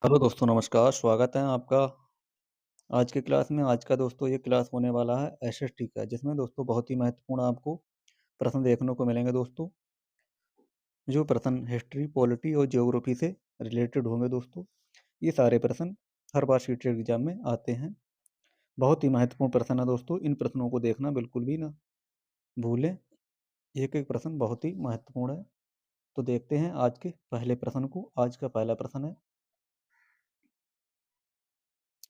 Hello दोस्तों नमस्कार, स्वागत है आपका आज की क्लास में। आज का दोस्तों ये क्लास होने वाला है एसएसटी का, जिसमें दोस्तों बहुत ही महत्वपूर्ण आपको प्रश्न देखने को मिलेंगे दोस्तों। जो प्रश्न हिस्ट्री, पॉलिटी और ज्योग्राफी से रिलेटेड होंगे दोस्तों। ये सारे प्रश्न हर बार सीटेट एग्जाम में आते हैं। बहुत ही महत्वपूर्ण प्रश्न है दोस्तों, इन प्रश्नों को देखना बिल्कुल भी ना भूलें। एक एक प्रश्न बहुत ही महत्वपूर्ण है। तो देखते हैं आज के पहले प्रश्न को। आज का पहला प्रश्न है,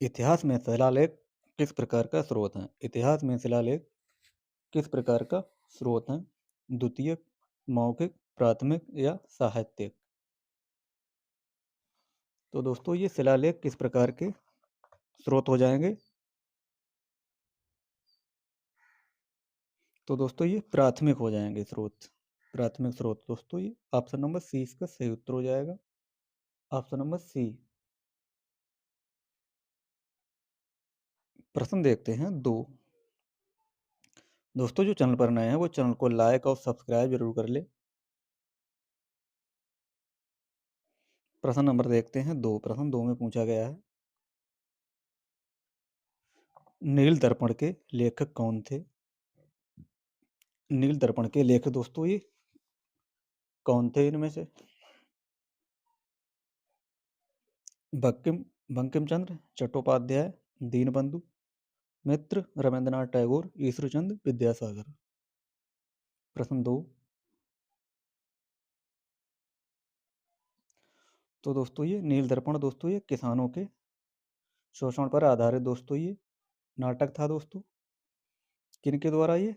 इतिहास में शिलालेख किस प्रकार का स्रोत है? इतिहास में शिलालेख किस प्रकार का स्रोत है? द्वितीयक, मौखिक, प्राथमिक या साहित्यिक? तो दोस्तों ये शिलालेख किस प्रकार के स्रोत हो जाएंगे? तो दोस्तों ये प्राथमिक हो जाएंगे स्रोत। प्राथमिक स्रोत दोस्तों ये ऑप्शन नंबर सी इसका सही उत्तर हो जाएगा। Option number C. प्रश्न देखते हैं दो। दोस्तों जो चैनल पर नए हैं वो चैनल को लाइक और सब्सक्राइब जरूर कर ले। प्रश्न नंबर देखते हैं दो। प्रश्न दो में पूछा गया है, नील दर्पण के लेखक कौन थे? नील दर्पण के लेखक दोस्तों ये कौन थे इनमें से? बंकिम बंकिम चंद्र चट्टोपाध्याय, दीनबंधु मित्र, रविंद्रनाथ टैगोर, ईश्वरचंद विद्यासागर? प्रश्न दो। तो दोस्तों ये नील दर्पण दोस्तों ये किसानों के शोषण पर आधारित दोस्तों ये नाटक था दोस्तों। किनके द्वारा? ये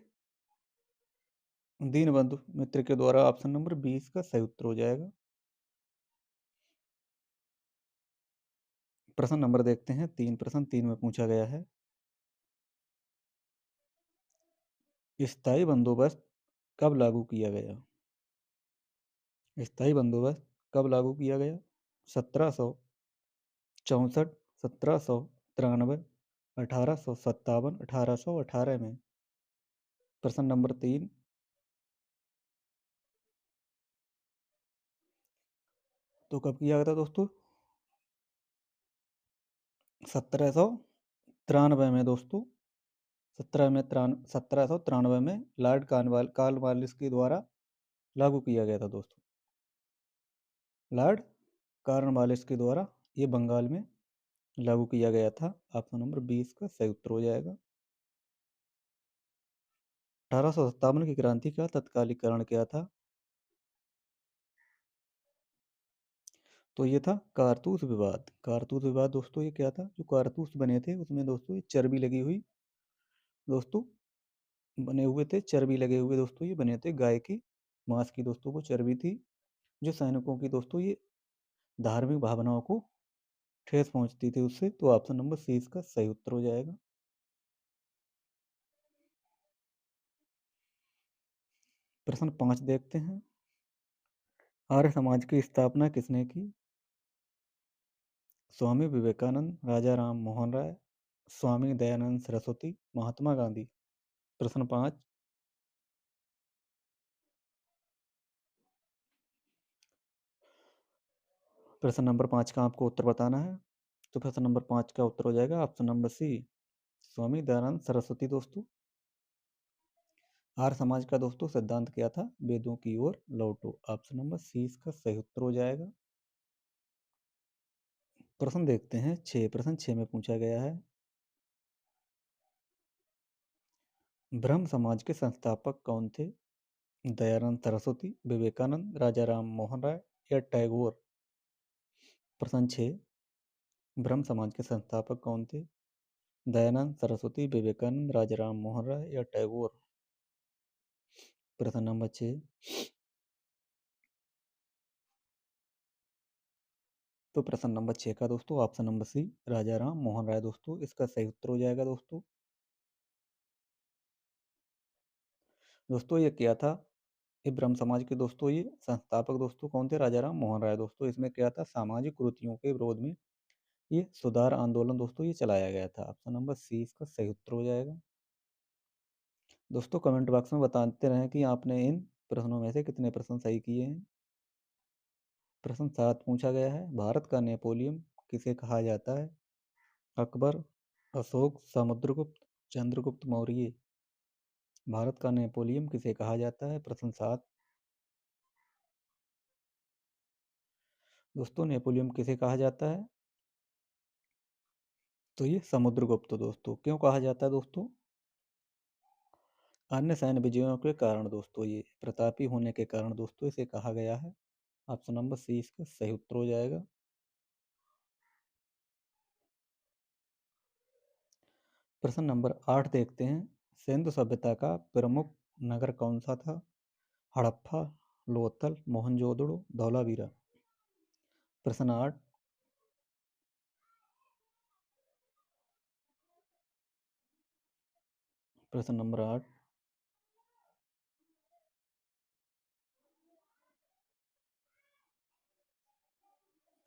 दीनबंधु मित्र के द्वारा। ऑप्शन नंबर 20 का सही उत्तर हो जाएगा। प्रश्न नंबर देखते हैं तीन। प्रश्न तीन में पूछा गया है, स्थायी बंदोबस्त कब लागू किया गया? स्थायी बंदोबस्त कब लागू किया गया? 1764, 1793, 1857, 1818 में? प्रश्न नंबर तीन। तो कब किया गया था दोस्तों? 1793 में दोस्तों। 1793 में लॉर्ड कॉर्नवालिस के द्वारा लागू किया गया था दोस्तों। लॉर्ड कॉर्नवालिस के द्वारा ये बंगाल में लागू किया गया था। ऑप्शन नंबर 20 का सही उत्तर हो जाएगा। 1857 की क्रांति का तत्कालीकरण क्या था? तो ये था कारतूस विवाद। कारतूस विवाद दोस्तों ये क्या था? जो कारतूस बने थे उसमें दोस्तों ये चर्बी लगी हुई दोस्तों बने हुए थे। चर्बी लगे हुए दोस्तों ये बने थे। गाय की मांस की दोस्तों को चर्बी थी, जो सैनिकों की दोस्तों ये धार्मिक भावनाओं को ठेस पहुंचती थी उससे। तो ऑप्शन नंबर सी इसका सही उत्तर हो जाएगा। प्रश्न पांच देखते हैं, आर्य समाज की स्थापना किसने की? स्वामी विवेकानंद, राजा राम मोहन राय, स्वामी दयानंद सरस्वती, महात्मा गांधी? प्रश्न पाँच। प्रश्न नंबर पाँच का आपको उत्तर बताना है। तो प्रश्न नंबर पाँच का उत्तर हो जाएगा ऑप्शन नंबर सी, स्वामी दयानंद सरस्वती दोस्तों। आर्य समाज का दोस्तों सिद्धांत क्या था? वेदों की ओर लौटो। ऑप्शन नंबर सी इसका सही उत्तर हो जाएगा। प्रश्न देखते हैं छः। प्रश्न छः में पूछा गया है, ब्रह्म समाज के संस्थापक कौन थे? दयानंद सरस्वती, विवेकानंद, राजा राम मोहन राय या टैगोर? प्रश्न छः, ब्रह्म समाज के संस्थापक कौन थे? दयानंद सरस्वती, विवेकानंद, राजा राम मोहन राय या टैगोर? प्रश्न नंबर छः। तो प्रश्न नंबर छः का दोस्तों ऑप्शन नंबर सी, राजा राम मोहन राय दोस्तों इसका सही उत्तर हो जाएगा दोस्तों। दोस्तों ये क्या था? ये ब्रह्म समाज के दोस्तों ये संस्थापक दोस्तों कौन थे? राजा राम मोहन राय दोस्तों। इसमें क्या था? सामाजिक कुरीतियों के विरोध में ये सुधार आंदोलन दोस्तों ये चलाया गया था। ऑप्शन नंबर सी इसका सही उत्तर हो जाएगा। दोस्तों कमेंट बॉक्स में बताते रहें कि आपने इन प्रश्नों में से कितने प्रश्न सही किए हैं। प्रश्न सात पूछा गया है, भारत का नेपोलियन किसे कहा जाता है? अकबर, अशोक, समुद्रगुप्त, चंद्रगुप्त मौर्य। भारत का नेपोलियन किसे कहा जाता है? प्रश्न 7। दोस्तों नेपोलियन किसे कहा जाता है? तो ये समुद्रगुप्त दोस्तों। क्यों कहा जाता है दोस्तों? अन्य सैन्य विजयों के कारण दोस्तों, ये प्रतापी होने के कारण दोस्तों इसे कहा गया है। ऑप्शन नंबर सी इसका सही उत्तर हो जाएगा। प्रश्न नंबर 8 देखते हैं। सिंधु सभ्यता का प्रमुख नगर कौन सा था? हड़प्पा, लोथल, मोहनजोदड़ो, धौलावीरा। प्रश्न 8। प्रश्न नंबर 8।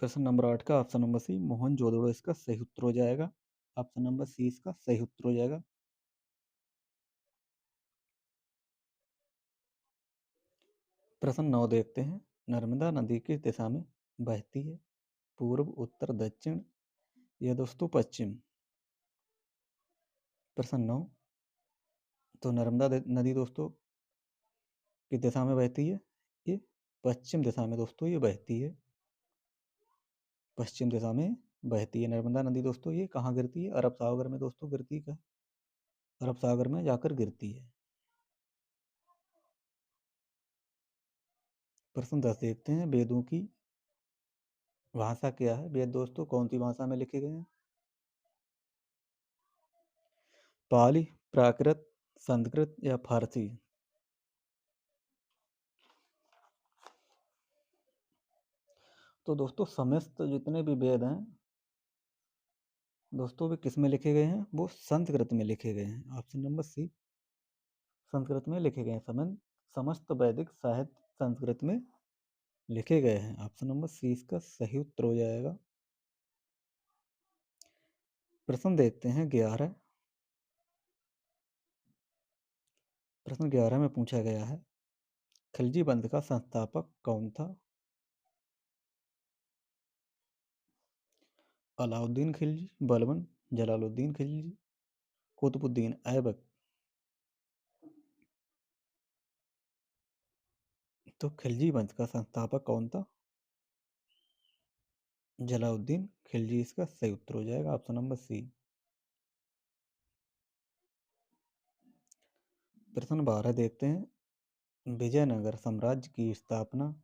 प्रश्न नंबर 8 का ऑप्शन नंबर सी मोहनजोदड़ो इसका सही उत्तर हो जाएगा। ऑप्शन नंबर सी इसका सही उत्तर हो जाएगा। प्रश्न 9 देखते हैं। नर्मदा नदी किस दिशा में बहती है? पूर्व, उत्तर, दक्षिण या दोस्तों पश्चिम। प्रश्न 9। तो नर्मदा नदी दोस्तों किस दिशा में बहती है? ये पश्चिम दिशा में दोस्तों ये बहती है। पश्चिम दिशा में बहती है नर्मदा नदी दोस्तों। ये कहाँ गिरती है? अरब सागर में दोस्तों गिरती है। अरब सागर में जाकर गिरती है। प्रश्न 10 देखते हैं। वेदों की भाषा क्या है? वेद दोस्तों कौन सी भाषा में लिखे गए हैं? पाली, प्राकृत, संस्कृत या फारसी। तो दोस्तों समस्त जितने भी वेद हैं दोस्तों वे किस में लिखे गए हैं? वो संस्कृत में लिखे गए हैं। ऑप्शन नंबर सी संस्कृत में लिखे गए हैं। समस्त वैदिक साहित्य संस्कृत में लिखे गए हैं। ऑप्शन नंबर सी इसका सही उत्तर हो जाएगा। प्रश्न देखते हैं 11। प्रश्न 11 में पूछा गया है खिलजी वंश का संस्थापक कौन था? अलाउद्दीन खिलजी, बलबन, जलालुद्दीन खिलजी, कुतुबुद्दीन ऐबक। तो खिलजी वंश का संस्थापक कौन था? जलालुद्दीन खिलजी इसका सही उत्तर हो जाएगा। Option number C. प्रश्न 12 देखते हैं। विजयनगर साम्राज्य की स्थापना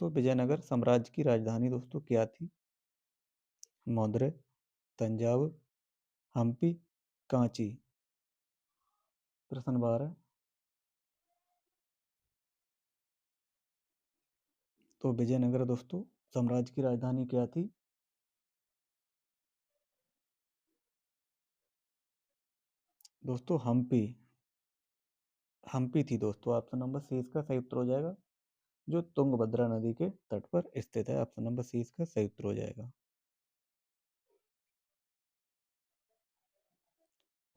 विजयनगर साम्राज्य की राजधानी दोस्तों क्या थी? मदुरै, तंजावुर, हम्पी, कांची। प्रश्न 12। तो विजयनगर दोस्तों साम्राज्य की राजधानी क्या थी? दोस्तों हम्पी। हम्पी थी दोस्तों। ऑप्शन नंबर सी इसका सही उत्तर हो जाएगा। जो तुंगभद्रा नदी के तट पर स्थित है। ऑप्शन नंबर सी इसका सही उत्तर हो जाएगा।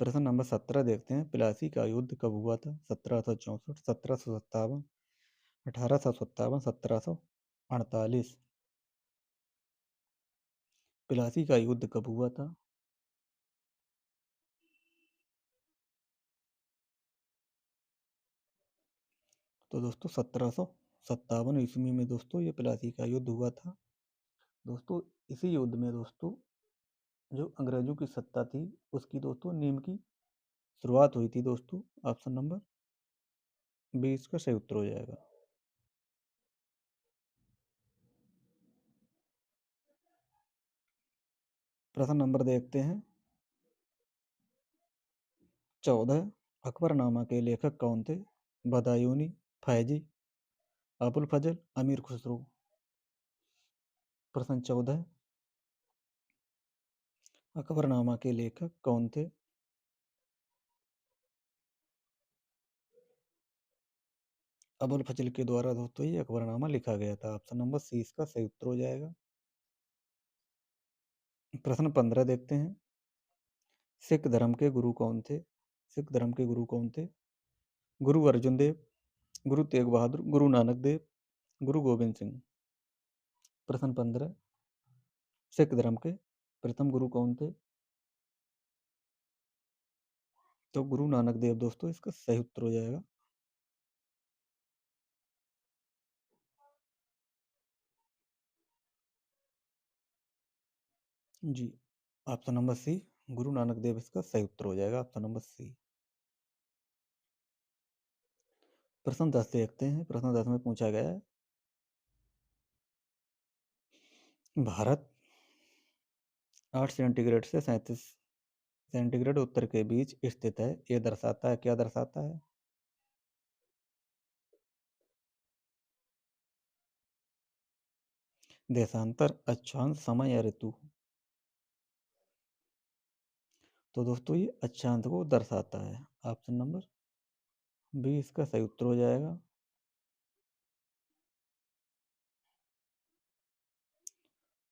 प्रश्न नंबर 17 देखते हैं। प्लासी का युद्ध कब हुआ था? 1764, 1757, 1857, 1748। प्लासी का युद्ध कब हुआ था? तो दोस्तों 1757 ईस्वी में दोस्तों ये प्लासी का युद्ध हुआ था। दोस्तों इसी युद्ध में दोस्तों जो अंग्रेजों की सत्ता थी उसकी दोस्तों नींव की शुरुआत हुई थी दोस्तों। ऑप्शन नंबर बी इसका सही उत्तर हो जाएगा। प्रश्न नंबर देखते हैं 14। अकबरनामा के लेखक कौन थे? बदायूनी, फैजी, अबुल फजल, अमीर खुसरो। प्रश्न 14। अकबरनामा के लेखक कौन थे? अबुल फजल के द्वारा दोस्तों ये अकबरनामा लिखा गया था। ऑप्शन नंबर सी इसका सही उत्तर हो जाएगा। प्रश्न 15 देखते हैं। सिख धर्म के गुरु कौन थे? सिख धर्म के गुरु कौन थे? गुरु अर्जुन देव, गुरु तेग बहादुर, गुरु नानक देव, गुरु गोविंद सिंह। प्रश्न 15, सिख धर्म के प्रथम गुरु कौन थे? तो गुरु नानक देव दोस्तों इसका सही उत्तर हो जाएगा। जी, ऑप्शन नंबर सी, गुरु नानक देव इसका सही उत्तर हो जाएगा, ऑप्शन नंबर सी। प्रश्न 10 देखते हैं। प्रश्न 10 में पूछा गया है, भारत 8 सेंटीग्रेड से 37 सेंटीग्रेड उत्तर के बीच स्थित है, ये दर्शाता है, क्या दर्शाता है? देशांतर, अक्षांश, समय या ऋतु? तो दोस्तों ये अक्षांश को दर्शाता है, ऑप्शन नंबर बी इसका सही उत्तर हो जाएगा।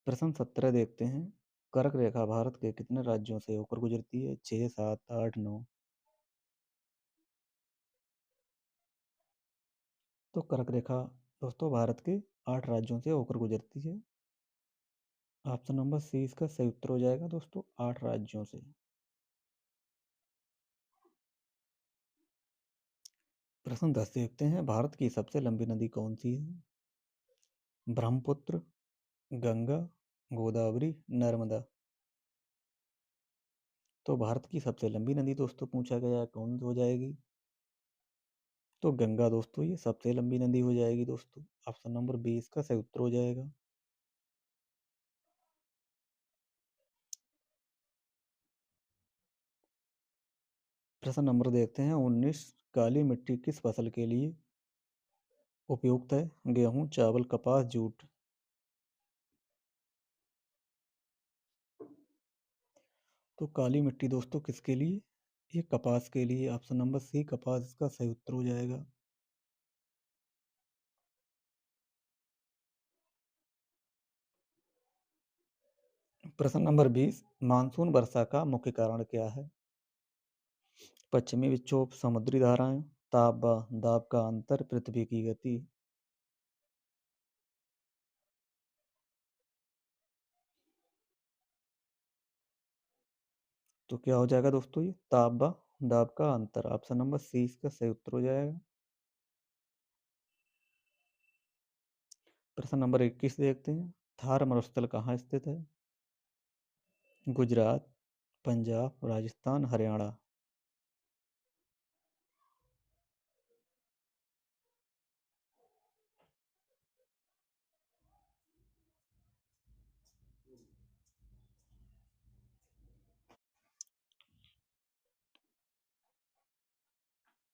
प्रश्न 17 देखते हैं, कर्क रेखा भारत के कितने राज्यों से होकर गुजरती है? 6, 7, 8, 9? तो कर्क रेखा दोस्तों भारत के 8 राज्यों से होकर गुजरती है, ऑप्शन नंबर सी इसका सही उत्तर हो जाएगा दोस्तों, 8 राज्यों से। प्रश्न 10 देखते हैं, भारत की सबसे लंबी नदी कौन सी है? ब्रह्मपुत्र, गंगा, गोदावरी, नर्मदा? तो भारत की सबसे लंबी नदी दोस्तों पूछा गया है, कौन हो जाएगी? तो गंगा दोस्तों ये सबसे लंबी नदी हो जाएगी दोस्तों, ऑप्शन नंबर बी इसका सही उत्तर हो जाएगा। प्रश्न नंबर देखते हैं 19, काली मिट्टी किस फसल के लिए उपयुक्त है? गेहूं, चावल, कपास, जूट? तो काली मिट्टी दोस्तों किसके लिए? ये कपास के लिए, ऑप्शन नंबर सी कपास इसका सही उत्तर हो जाएगा। प्रश्न नंबर 20, मानसून वर्षा का मुख्य कारण क्या है? पश्चिमी विक्षोभ, समुद्री धाराएं, ताप व दाब का अंतर, पृथ्वी की गति? तो क्या हो जाएगा दोस्तों, ये ताप व दाब का अंतर, ऑप्शन नंबर सी इसका सही उत्तर हो जाएगा। प्रश्न नंबर 21 देखते हैं, थार मरुस्थल कहाँ स्थित है? Gujarat, Punjab, Rajasthan, Haryana?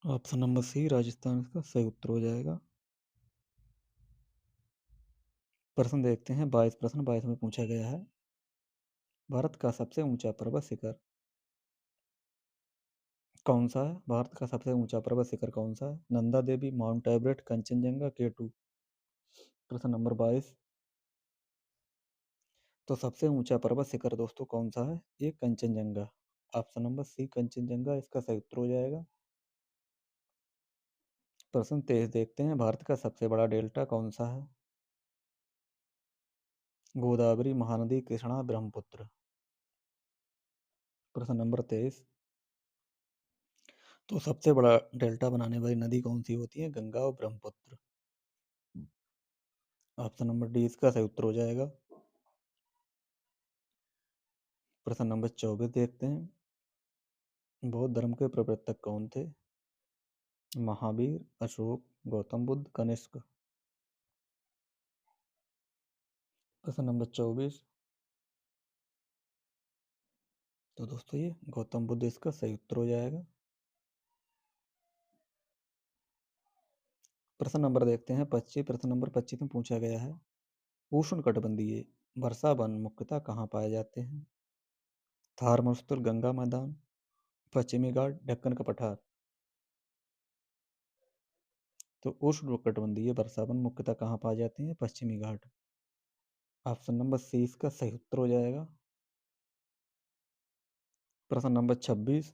Option number C Rajasthan इसका सही उत्तर हो जाएगा। प्रश्न देखते हैं 22, प्रश्न 22 में पूछा गया है, भारत का सबसे ऊंचा पर्वत शिखर कौन सा है? भारत का सबसे ऊंचा पर्वत शिखर कौन सा है? Nanda Devi, mount Everest, Kanchenjunga, केटू? प्रश्न नंबर 22, तो सबसे ऊंचा पर्वत शिखर दोस्तों कौन सा है? ये Kanchenjunga, option number C Kanchenjunga इसका सही उत्तर हो जाएगा। प्रश्न 23 देखते हैं, भारत का सबसे बड़ा डेल्टा कौन सा है? गोदावरी, महानदी, कृष्णा, ब्रह्मपुत्र? प्रश्न नंबर 23, तो सबसे बड़ा डेल्टा बनाने वाली नदी कौन सी होती है? गंगा और ब्रह्मपुत्र? ऑप्शन नंबर डी इसका सही उत्तर हो जाएगा। प्रश्न नंबर 24 देखते हैं, बौद्ध धर्म के प्रवर्तक कौन थे? महावीर, अशोक, गौतम बुद्ध, कनिष्क? प्रश्न नंबर 24, तो दोस्तों ये गौतम बुद्ध इसका सही उत्तर हो जाएगा। प्रश्न नंबर देखते हैं 25, प्रश्न नंबर 25 में पूछा गया है, उष्णकटिबंधीय वर्षा वन मुख्यतः कहाँ पाए जाते हैं? थार मरुस्थल, गंगा मैदान, पश्चिमी घाट, दक्कन का पठार? तो उष्णकटिबंधीय वर्षा वन मुख्यतः कहाँ पाए जाते हैं? पश्चिमी घाट, ऑप्शन नंबर सी इसका सही उत्तर हो जाएगा। प्रश्न नंबर 26,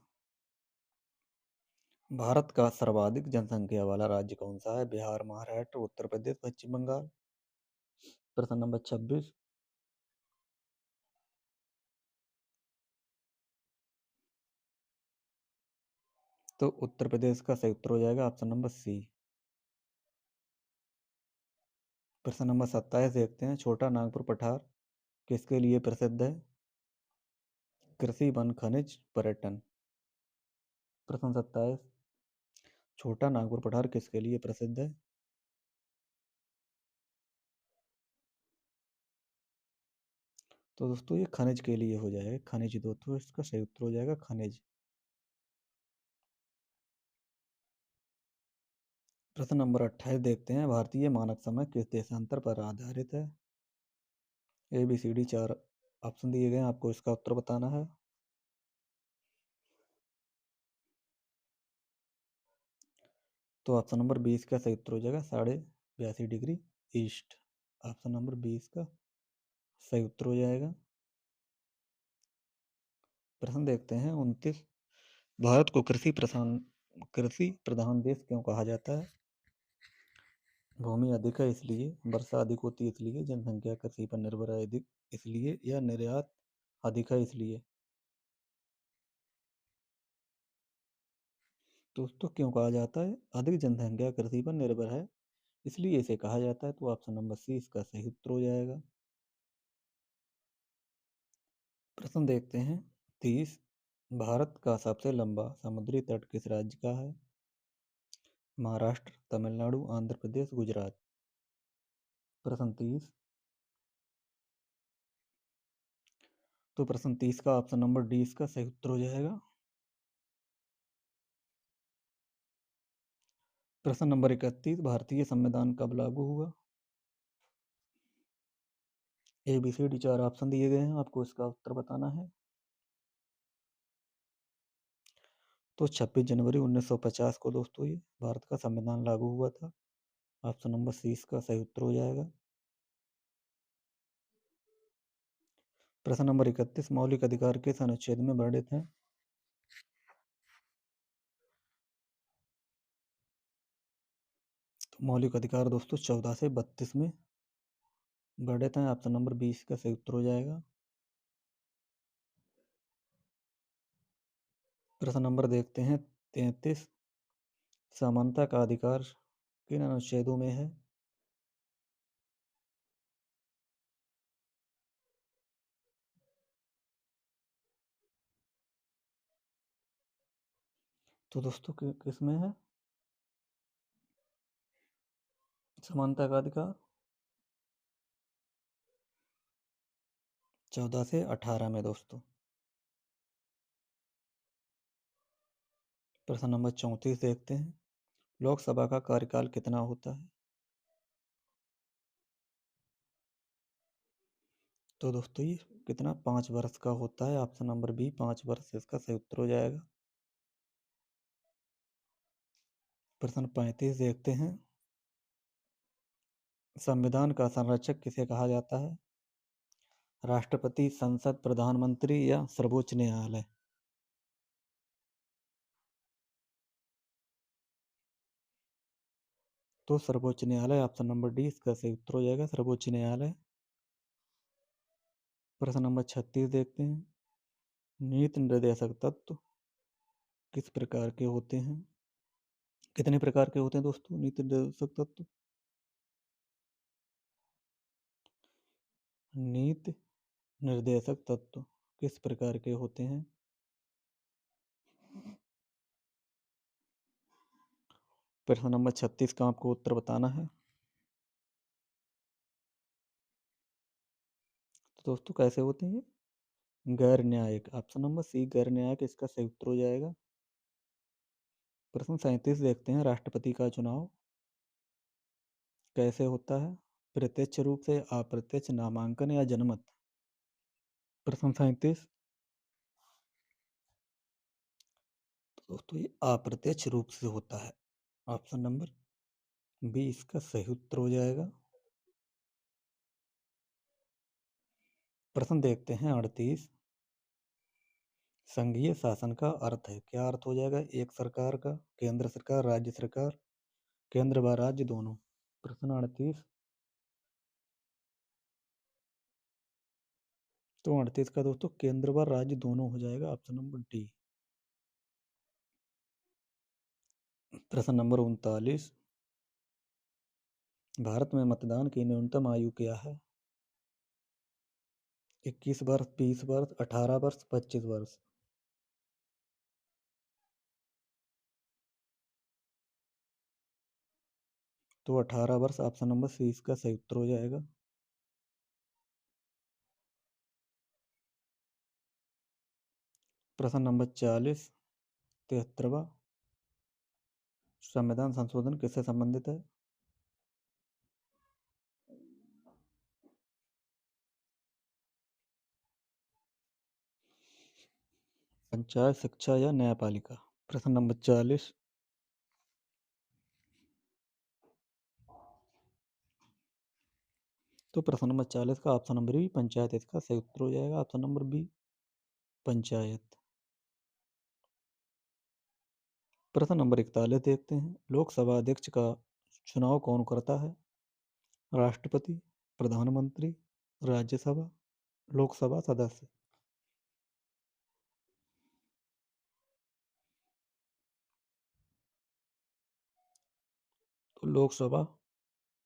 भारत का सर्वाधिक जनसंख्या वाला राज्य कौन सा है? बिहार, महाराष्ट्र, उत्तर प्रदेश, पश्चिम बंगाल? प्रश्न नंबर 26। तो उत्तर प्रदेश का सही उत्तर हो जाएगा ऑप्शन नंबर सी। प्रश्न नंबर 27 देखते हैं, छोटा नागपुर पठार किसके लिए प्रसिद्ध है? कृषि, वन, खनिज, पर्यटन। प्रश्न 27, छोटा नागपुर पठार किसके लिए प्रसिद्ध है? तो दोस्तों ये खनिज के लिए हो जाएगा, खनिज दोस्तों इसका सही उत्तर हो जाएगा खनिज। प्रश्न नंबर 28 देखते हैं, भारतीय मानक समय किस देशांतर पर आधारित है? A B C D 4 option दिए गए हैं, आपको इसका उत्तर बताना है। तो ऑप्शन नंबर 20 का सही उत्तर हो जाएगा 82.5 डिग्री ईस्ट। ऑप्शन नंबर 20 का सही उत्तर हो जाएगा। प्रश्न देखते हैं 29, भारत को कृषि प्रधान देश क्यों कहा जाता है? भूमि अधिक है इसलिए, वर्षा अधिक होती है इसलिए, जनसंख्या कृषि पर निर्भर है अधिक इसलिए, या निर्यात अधिक है इसलिए। दोस्तों क्यों कहा जाता है? अधिक जनसंख्या कृषि पर निर्भर है इसलिए इसे कहा जाता है। तो ऑप्शन नंबर सी इसका सही उत्तर हो जाएगा। प्रश्न देखते हैं 30, भारत का सबसे लंबा समुद्री तट किस राज्य का है? महाराष्ट्र, तमिलनाडु, आंध्र प्रदेश, गुजरात। प्रश्न 30। तो प्रश्न 30 का ऑप्शन नंबर डी इसका सही उत्तर हो जाएगा। प्रश्न नंबर 31, भारतीय संविधान कब लागू हुआ? A B C D 4 option दिए गए हैं, आपको इसका उत्तर बताना है। तो 26 जनवरी 1950 को दोस्तों ये भारत का संविधान लागू हुआ था। ऑप्शन नंबर सी इसका सही उत्तर हो जाएगा। प्रश्न नंबर 31, मौलिक अधिकार किस अनुच्छेद में वर्णित हैं? तो मौलिक अधिकार दोस्तों 14 से 32 में वर्णित हैं। ऑप्शन नंबर 20 का सही उत्तर हो जाएगा। प्रश्न नंबर देखते हैं 33, समानता का अधिकार किन अनुच्छेदों में है? तो दोस्तों किस में है समानता का अधिकार? 14 से 18 में दोस्तों। प्रश्न नंबर 34 देखते हैं, लोकसभा का कार्यकाल कितना होता है? तो दोस्तों ये कितना 5 वर्ष का होता है। ऑप्शन नंबर बी 5 वर्ष इसका सही उत्तर हो जाएगा। प्रश्न 35 देखते हैं, संविधान का संरक्षक किसे कहा जाता है? राष्ट्रपति, संसद, प्रधानमंत्री या सर्वोच्च न्यायालय। तो सर्वोच्च न्यायालय, ऑप्शन नंबर डी इसका सही उत्तर हो जाएगा सर्वोच्च न्यायालय। प्रश्न नंबर 36 देखते हैं, नीति निर्देशक तत्व किस प्रकार के होते हैं? कितने प्रकार के होते हैं दोस्तों नीति निर्देशक तत्व? नीति निर्देशक तत्व किस प्रकार के होते हैं? प्रश्न नंबर 36 का आपको उत्तर बताना है। तो दोस्तों कैसे होते हैं? गैर न्यायिक, ऑप्शन नंबर सी गैर न्यायिक इसका सही उत्तर हो जाएगा। प्रश्न 37 देखते हैं, राष्ट्रपति का चुनाव कैसे होता है? प्रत्यक्ष रूप से, अप्रत्यक्ष, नामांकन या जनमत। प्रश्न 37। तो दोस्तों ये अप्रत्यक्ष रूप से होता है। ऑप्शन नंबर बी इसका सही उत्तर हो जाएगा। प्रश्न देखते हैं 38, संघीय शासन का अर्थ है, क्या अर्थ हो जाएगा? एक सरकार का, केंद्र सरकार, राज्य सरकार, केंद्र व राज्य दोनों। प्रश्न 38, तो 38 का दोस्तों केंद्र व राज्य दोनों हो जाएगा, ऑप्शन नंबर डी। प्रश्न नंबर 39, भारत में मतदान की न्यूनतम आयु क्या है? 21 वर्ष, 20 वर्ष, 18 वर्ष, 25 वर्ष। तो 18 वर्ष, ऑप्शन नंबर सी इसका सही उत्तर हो जाएगा। प्रश्न नंबर 40, 73वां, संविधान संशोधन किससे संबंधित है? पंचायत, शिक्षा या न्यायपालिका? प्रश्न नंबर 40, तो प्रश्न नंबर 40 का ऑप्शन नंबर बी पंचायत इसका सही उत्तर हो जाएगा, ऑप्शन नंबर बी पंचायत। प्रश्न नंबर 41 देखते हैं, लोकसभा अध्यक्ष का चुनाव कौन करता है? राष्ट्रपति, प्रधानमंत्री, राज्यसभा, लोकसभा सदस्य। तो लोकसभा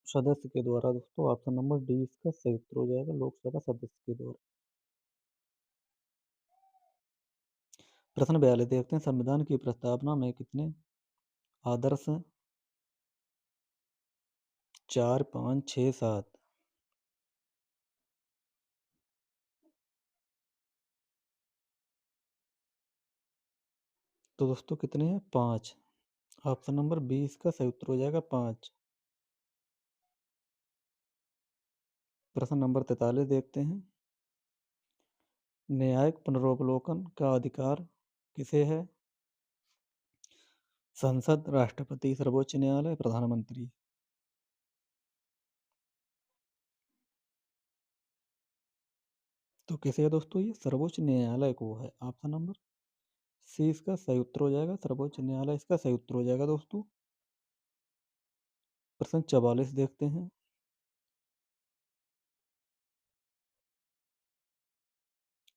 सदस्य के द्वारा दोस्तों, ऑप्शन नंबर डी इसका सही उत्तर हो जाएगा, लोकसभा सदस्य के द्वारा। प्रश्न 42 देखते हैं, संविधान की प्रस्तावना में कितने आदर्श हैं? 4, 5, 6, 7। तो दोस्तों कितने हैं? 5। ऑप्शन नंबर बी इसका सही उत्तर हो जाएगा, 5। प्रश्न नंबर 43 देखते हैं, न्यायिक पुनरावलोकन का अधिकार किसे है? संसद, राष्ट्रपति, सर्वोच्च न्यायालय, प्रधानमंत्री। तो किसे है दोस्तों? ये सर्वोच्च न्यायालय को है, ऑप्शन नंबर सी इसका सही उत्तर हो जाएगा, सर्वोच्च न्यायालय इसका सही उत्तर हो जाएगा दोस्तों। प्रश्न 44 देखते हैं,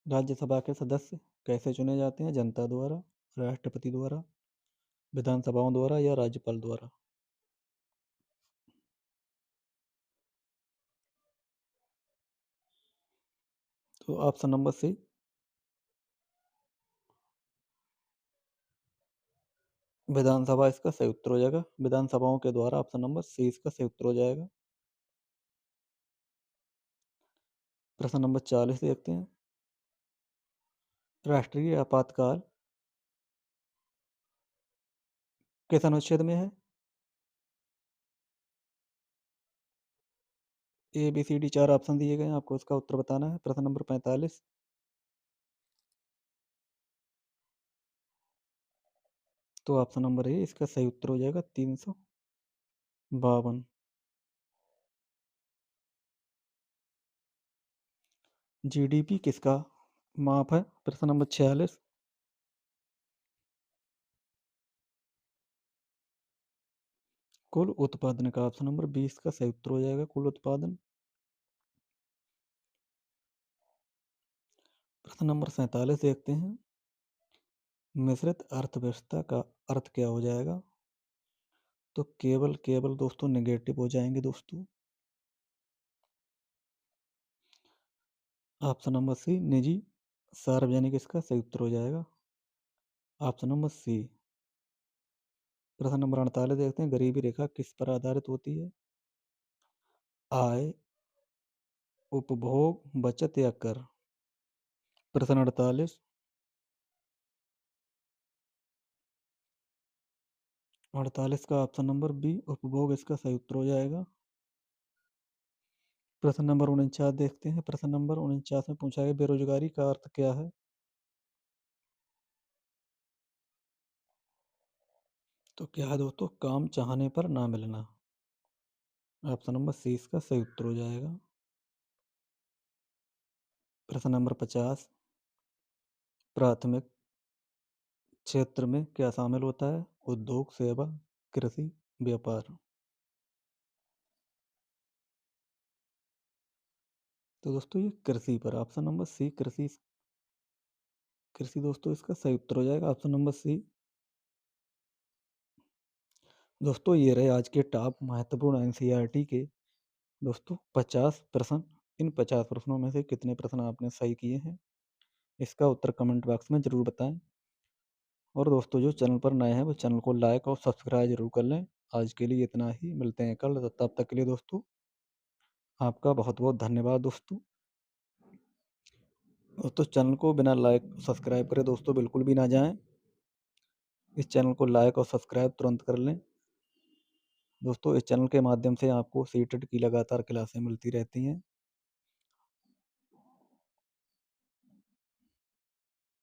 राज्यसभा के सदस्य कैसे चुने जाते हैं? जनता द्वारा, राष्ट्रपति द्वारा, विधानसभाओं द्वारा या राज्यपाल द्वारा? तो ऑप्शन नंबर सी विधानसभा इसका सही उत्तर हो जाएगा, विधानसभाओं के द्वारा, ऑप्शन नंबर सी इसका सही उत्तर हो जाएगा। प्रश्न नंबर 40 देखते हैं, राष्ट्रीय आपातकाल किस अनुच्छेद में है? A B C D 4 option दिए गए हैं, आपको उसका उत्तर बताना है। प्रश्न नंबर 45, तो ऑप्शन नंबर ए इसका सही उत्तर हो जाएगा, 352। जीडीपी किसका माप है? प्रश्न नंबर 46, कुल उत्पादन का, ऑप्शन नंबर 20 का सही उत्तर हो जाएगा, कुल उत्पादन। प्रश्न नंबर 47 देखते हैं, मिश्रित अर्थव्यवस्था का अर्थ क्या हो जाएगा? तो केवल केवल दोस्तों नेगेटिव हो जाएंगे दोस्तों। ऑप्शन नंबर सी निजी, सार्वजनिक इसका सही उत्तर हो जाएगा, ऑप्शन नंबर सी। प्रश्न नंबर 48 देखते हैं, गरीबी रेखा किस पर आधारित होती है? आय, उपभोग, बचत या कर? प्रश्न 48, 48 का ऑप्शन नंबर बी उपभोग इसका सही उत्तर हो जाएगा। प्रश्न नंबर 49 देखते हैं, प्रश्न नंबर 49 में पूछा गया बेरोजगारी का अर्थ क्या है? तो क्या है दोस्तों? काम चाहने पर ना मिलना, ऑप्शन नंबर सी इसका सही उत्तर हो जाएगा। प्रश्न नंबर 50, प्राथमिक क्षेत्र में क्या शामिल होता है? उद्योग, सेवा, कृषि, व्यापार। तो दोस्तों ये कृषि पर ऑप्शन नंबर सी कृषि कृषि दोस्तों इसका सही उत्तर हो जाएगा ऑप्शन नंबर सी। दोस्तों ये रहे आज के टॉप महत्वपूर्ण एनसीईआरटी के दोस्तों 50 प्रश्न। इन 50 प्रश्नों में से कितने प्रश्न आपने सही किए हैं, इसका उत्तर कमेंट बॉक्स में ज़रूर बताएं। और दोस्तों जो चैनल पर नए हैं वो चैनल को लाइक और सब्सक्राइब जरूर कर लें। आज के लिए इतना ही, मिलते हैं कल, तब तक के लिए दोस्तों आपका बहुत बहुत धन्यवाद दोस्तों। दोस्तों चैनल को बिना लाइक सब्सक्राइब करे दोस्तों बिल्कुल भी ना जाएं। इस चैनल को लाइक और सब्सक्राइब तुरंत कर लें। दोस्तों इस चैनल के माध्यम से आपको सीटेट की लगातार क्लासें मिलती रहती हैं।